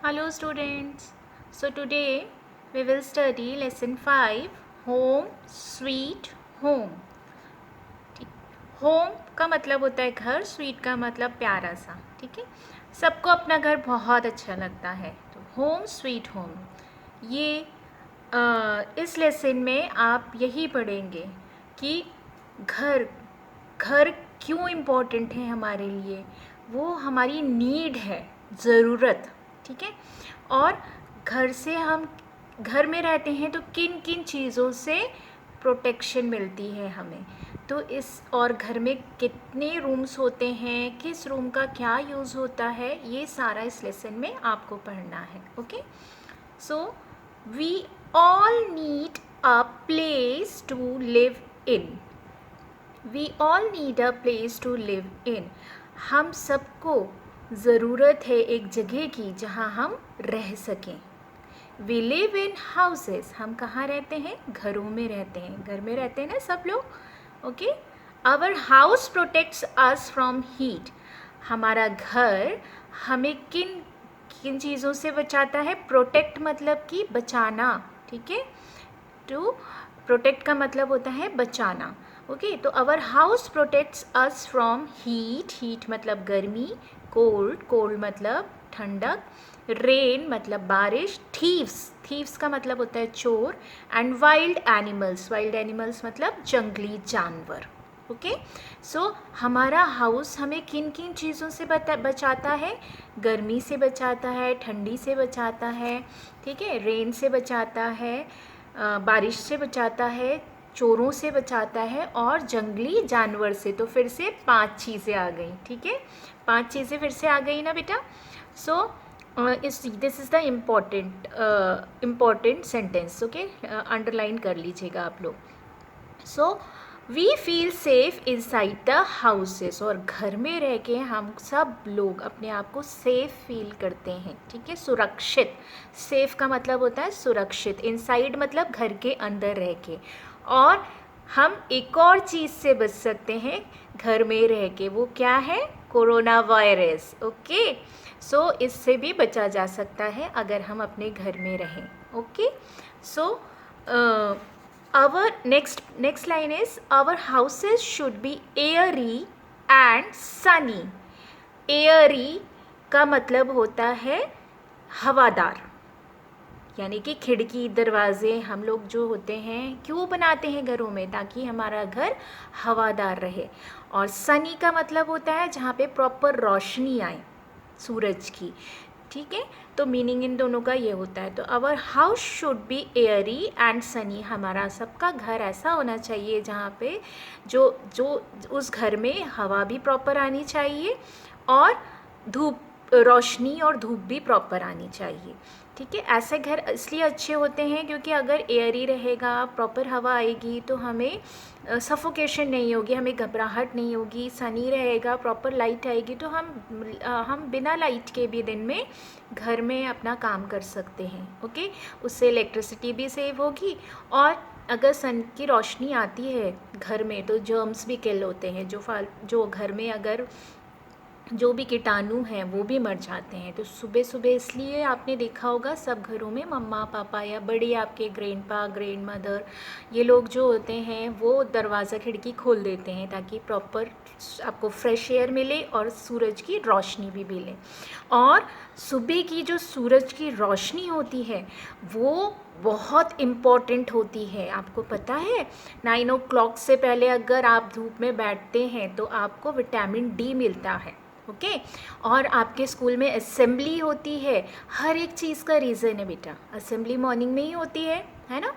Hello students. So today we will study lesson 5 Home Sweet Home. Home का मतलब होता है घर, स्वीट का मतलब प्यारा सा. ठीक है, सबको अपना घर बहुत अच्छा लगता है. तो होम स्वीट होम ये इस लेसन में आप यही पढ़ेंगे कि घर घर क्यों इम्पोर्टेंट है हमारे लिए. वो हमारी नीड है, ज़रूरत. ठीक है, और घर में रहते हैं तो किन किन चीज़ों से प्रोटेक्शन मिलती है हमें. तो और घर में कितने रूम्स होते हैं, किस रूम का क्या यूज़ होता है, ये सारा इस लेसन में आपको पढ़ना है. Okay, so we all need a place to live in. We all need a place to live in. हम सबको ज़रूरत है एक जगह की जहाँ हम रह सकें. We live in houses. हम कहाँ रहते हैं? घरों में रहते हैं. घर में रहते हैं ना सब लोग. Okay, our house protects us from heat. हमारा घर हमें किन किन चीज़ों से बचाता है? प्रोटेक्ट मतलब कि बचाना. ठीक है, टू प्रोटेक्ट का मतलब होता है बचाना. ओके, तो our house protects us from heat. Heat मतलब गर्मी. कोल्ड मतलब ठंडक. रेन मतलब बारिश. थीव्स का मतलब होता है चोर. एंड वाइल्ड एनिमल्स मतलब जंगली जानवर. ओके, सो हमारा हाउस हमें किन किन चीज़ों से बचाता है? गर्मी से बचाता है, ठंडी से बचाता है. ठीक है, रेन से बचाता है, बारिश से बचाता है, चोरों से बचाता है और जंगली जानवर से. तो फिर से 5 चीज़ें आ गई. ठीक है, 5 चीज़ें फिर से आ गई ना बेटा. So this is the important sentence. Okay, underline कर लीजिएगा आप लोग. So we feel safe inside the houses. और घर में रह के हम सब लोग अपने आप को सेफ फील करते हैं. ठीक है, सुरक्षित. सेफ का मतलब होता है सुरक्षित. इनसाइड मतलब घर के अंदर रह के. और हम एक और चीज़ से बच सकते हैं घर में रह के. वो क्या है? Corona virus. ओके, सो इससे भी बचा जा सकता है अगर हम अपने घर में रहें. Okay, so our next line is our houses should be airy and sunny. airy का मतलब होता है हवादार. यानी कि खिड़की दरवाजे हम लोग जो होते हैं क्यों बनाते हैं घरों में? ताकि हमारा घर हवादार रहे. और सनी का मतलब होता है जहाँ पे प्रॉपर रोशनी आए सूरज की. ठीक है, तो मीनिंग इन दोनों का ये होता है. तो our house should be airy and sunny. हमारा सबका घर ऐसा होना चाहिए जहाँ पे जो उस घर में हवा भी प्रॉपर आनी चाहिए और रोशनी और धूप भी प्रॉपर आनी चाहिए. ठीक है, ऐसे घर इसलिए अच्छे होते हैं क्योंकि अगर एयरी रहेगा, प्रॉपर हवा आएगी तो हमें सफोकेशन नहीं होगी, हमें घबराहट नहीं होगी. सनी रहेगा, प्रॉपर लाइट आएगी तो हम बिना लाइट के भी दिन में घर में अपना काम कर सकते हैं. ओके, उससे इलेक्ट्रिसिटी भी सेव होगी. और अगर सन की रोशनी आती है घर में तो जर्म्स भी किल होते हैं. जो घर में अगर जो भी कीटाणु हैं वो भी मर जाते हैं. तो सुबह सुबह इसलिए आपने देखा होगा सब घरों में मम्मा पापा या बड़े आपके ग्रैंडपा ग्रैंड मदर ये लोग जो होते हैं वो दरवाज़ा खिड़की खोल देते हैं ताकि प्रॉपर आपको फ्रेश एयर मिले और सूरज की रोशनी भी मिले. और सुबह की जो सूरज की रोशनी होती है वो बहुत इम्पॉर्टेंट होती है. आपको पता है 9 o'clock से पहले अगर आप धूप में बैठते हैं तो आपको विटामिन डी मिलता है. ओके, और आपके स्कूल में असेंबली होती है. हर एक चीज़ का रीज़न है बेटा. असेंबली मॉर्निंग में ही होती है ना.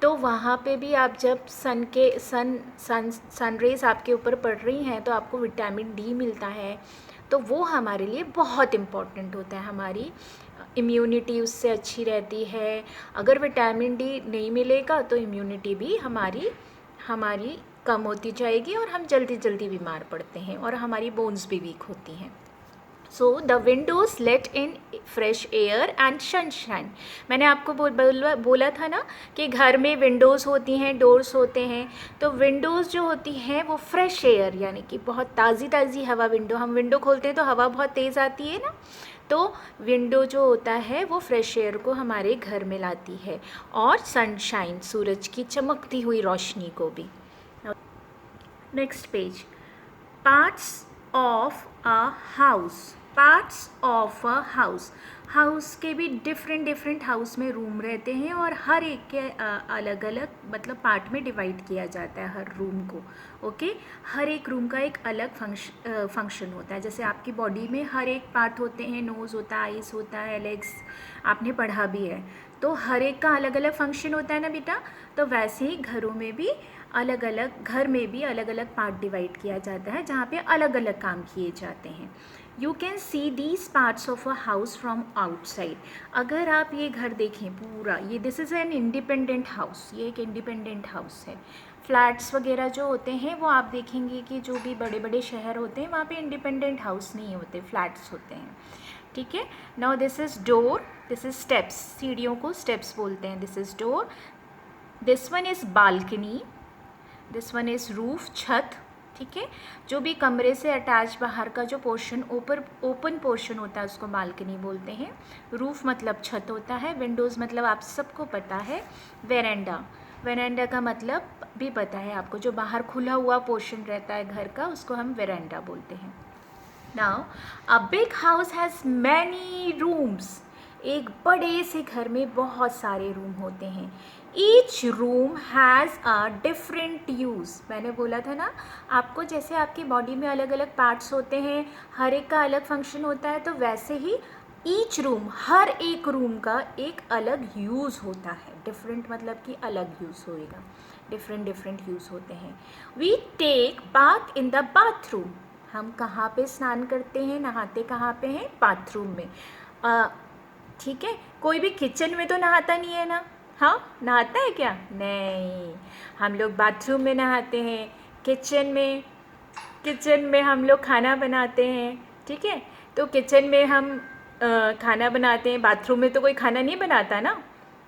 तो वहाँ पे भी आप जब सन रेज़ आपके ऊपर पड़ रही हैं तो आपको विटामिन डी मिलता है. तो वो हमारे लिए बहुत इम्पॉर्टेंट होता है. हमारी इम्यूनिटी उससे अच्छी रहती है. अगर विटामिन डी नहीं मिलेगा तो इम्यूनिटी भी हमारी कम होती जाएगी और हम जल्दी बीमार पड़ते हैं और हमारी बोन्स भी वीक होती हैं. So the windows let in fresh air and sunshine. मैंने आपको बोला था ना कि घर में विंडोज़ होती हैं, डोर्स होते हैं. तो विंडोज़ जो होती हैं वो फ्रेश एयर यानी कि बहुत ताज़ी हवा. हम विंडो खोलते हैं तो हवा बहुत तेज़ आती है ना. तो विंडो जो होता है वो फ्रेश एयर को हमारे घर में लाती है, और सनशाइन, सूरज की चमकती हुई रोशनी को भी। Next page, parts of a house. Parts of a house, house के भी डिफरेंट डिफरेंट हाउस में रूम रहते हैं, और हर एक के अलग अलग मतलब पार्ट में डिवाइड किया जाता है हर रूम को। ओके, हर एक रूम का एक अलग फंक्शन होता है। जैसे आपकी बॉडी में हर एक पार्ट होते हैं, नोज़ होता है, आइज़ होता है, लेग्स, आपने पढ़ा भी है, तो हर एक का अलग अलग फंक्शन होता है ना बेटा। तो वैसे ही घरों में भी अलग अलग, घर में भी अलग अलग पार्ट डिवाइड किया जाता है, जहाँ पे अलग अलग काम किए जाते हैं। You can see these parts of a house from outside. अगर आप ये घर देखें पूरा, ये this is an independent house, ये एक इंडिपेंडेंट हाउस है। फ्लैट्स वगैरह जो होते हैं वो आप देखेंगे कि जो भी बड़े बड़े शहर होते हैं वहाँ पे इंडिपेंडेंट हाउस नहीं होते, फ्लैट्स होते हैं। ठीक है, now this is door, this is steps, सीढ़ियों को स्टेप्स बोलते हैं। This is door, this one is balcony, this one is roof, छत। ठीक है, जो भी कमरे से अटैच बाहर का जो पोर्शन, ओपन पोर्शन होता है उसको बालकनी बोलते हैं। रूफ मतलब छत होता है, विंडोज़ मतलब आप सबको पता है वेरेंडा। वेरेंडा का मतलब भी पता है आपको, जो बाहर खुला हुआ पोर्शन रहता है घर का, उसको हम वेरेंडा बोलते हैं। Now a big house has many rooms. एक बड़े से घर में बहुत सारे रूम होते हैं। Each room has a different use. मैंने बोला था ना आपको, जैसे आपकी बॉडी में अलग अलग पार्ट्स होते हैं, हर एक का अलग फंक्शन होता है, तो वैसे ही ईच रूम, हर एक रूम का एक अलग यूज़ होता है। डिफरेंट मतलब कि अलग यूज़ होएगा, डिफरेंट डिफरेंट यूज़ होते हैं। We take bath in the bathroom. हम कहाँ पे स्नान करते हैं, नहाते कहाँ पे हैं? बाथरूम में। ठीक है, कोई भी किचन में तो नहाता नहीं है ना? हाँ, नहाता है क्या? नहीं, हम लोग बाथरूम में नहाते हैं। किचन में हम लोग खाना बनाते हैं। ठीक है, तो किचन में हम खाना बनाते हैं, बाथरूम में तो कोई खाना नहीं बनाता ना।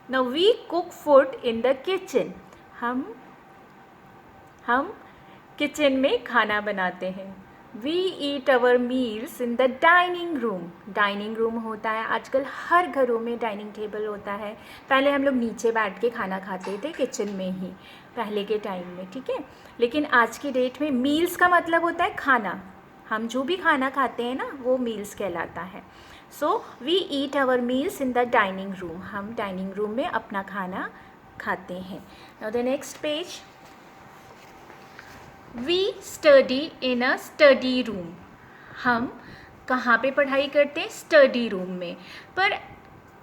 Now we cook food in the kitchen. हम किचन में खाना बनाते हैं। We eat our meals in the dining room. Dining room होता है, आजकल हर घरों में डाइनिंग टेबल होता है। पहले हम लोग नीचे बैठ के खाना खाते थे किचन में ही, पहले के टाइम में। ठीक है, लेकिन आज की डेट में मील्स का मतलब होता है खाना। हम जो भी खाना खाते हैं ना वो मील्स कहलाता है। So we eat our meals in the dining room. हम डाइनिंग रूम में अपना खाना खाते हैं। Now the next page, we study in a study room. हम कहाँ पे पढ़ाई करते हैं? स्टडी रूम में। पर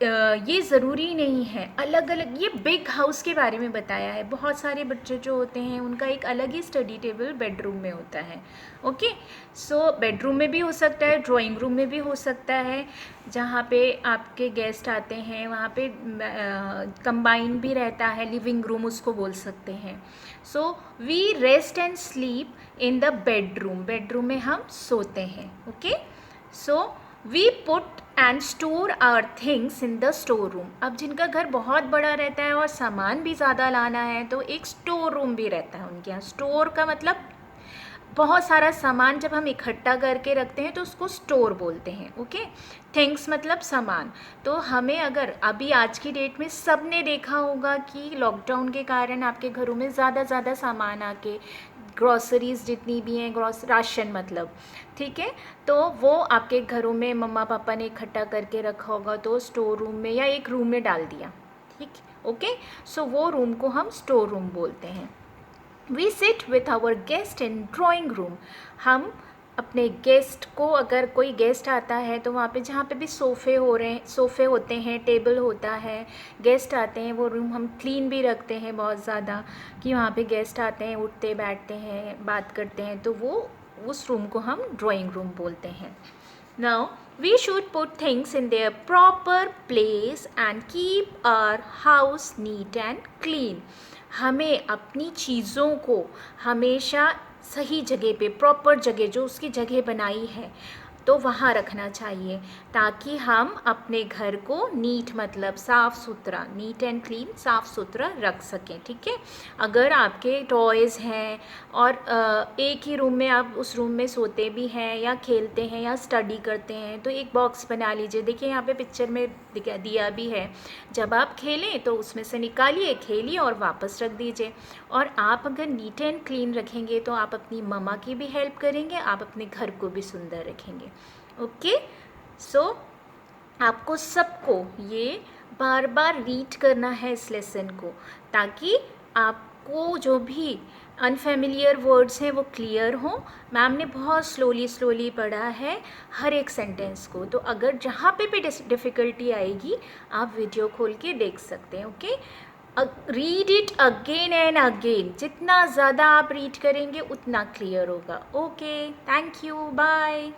ये ज़रूरी नहीं है, अलग अलग, ये बिग हाउस के बारे में बताया है। बहुत सारे बच्चे जो होते हैं उनका एक अलग ही स्टडी टेबल बेडरूम में होता है। ओके, सो बेडरूम में भी हो सकता है, ड्राइंग रूम में भी हो सकता है, जहाँ पे आपके गेस्ट आते हैं वहाँ पे कंबाइन भी रहता है, लिविंग रूम उसको बोल सकते हैं। So we rest and sleep in the bedroom. Bedroom में हम सोते हैं। Okay, so we put and store our things in the store room. अब जिनका घर बहुत बड़ा रहता है और सामान भी ज़्यादा लाना है, तो एक स्टोर रूम भी रहता है उनके यहाँ। स्टोर का मतलब बहुत सारा सामान जब हम इकट्ठा करके रखते हैं तो उसको स्टोर बोलते हैं। ओके, थिंग्स मतलब सामान। तो हमें, अगर अभी आज की डेट में सब ने देखा होगा कि लॉकडाउन के कारण आपके घरों में ज़्यादा सामान आके, ग्रॉसरीज़ जितनी भी हैं, राशन मतलब, ठीक है, तो वो आपके घरों में मम्मा पापा ने इकट्ठा करके रखा होगा, तो स्टोर रूम में या एक रूम में डाल दिया। ठीक, ओके, सो वो रूम को हम स्टोर रूम बोलते हैं। We sit with our guest in drawing room. हम अपने गेस्ट को, अगर कोई गेस्ट आता है तो वहाँ पे जहाँ पे भी सोफ़े होते हैं, टेबल होता है, गेस्ट आते हैं, वो रूम हम क्लीन भी रखते हैं बहुत ज़्यादा, कि वहाँ पे गेस्ट आते हैं, उठते बैठते हैं, बात करते हैं, तो वो उस रूम को हम ड्राइंग रूम बोलते हैं। Now, we should put things in their proper place and keep our house neat and clean. हमें अपनी चीज़ों को हमेशा सही जगह पे, प्रॉपर जगह जो उसकी जगह बनाई है, तो वहाँ रखना चाहिए, ताकि हम अपने घर को नीट मतलब साफ़ सुथरा, नीट एंड क्लीन, साफ़ सुथरा रख सकें। ठीक है, अगर आपके टॉयज़ हैं और एक ही रूम में आप उस रूम में सोते भी हैं या खेलते हैं या स्टडी करते हैं, तो एक बॉक्स बना लीजिए। देखिए यहाँ पे पिक्चर में दिया भी है, जब आप खेलें तो उसमें से निकालिए, खेलिए और वापस रख दीजिए। और आप अगर नीट एंड क्लीन रखेंगे तो आप अपनी मम्मा की भी हेल्प करेंगे, आप अपने घर को भी सुंदर रखेंगे। ओके, सो आपको सबको ये बार बार रीड करना है इस लेसन को, ताकि आपको जो भी अनफेमिलियर वर्ड्स हैं वो क्लियर हों। मैम ने बहुत स्लोली पढ़ा है हर एक सेंटेंस को, तो अगर जहाँ पे भी डिफ़िकल्टी आएगी आप वीडियो खोल के देख सकते हैं। Okay, read it again and again, जितना ज़्यादा आप रीड करेंगे उतना क्लियर होगा। Okay, thank you, bye.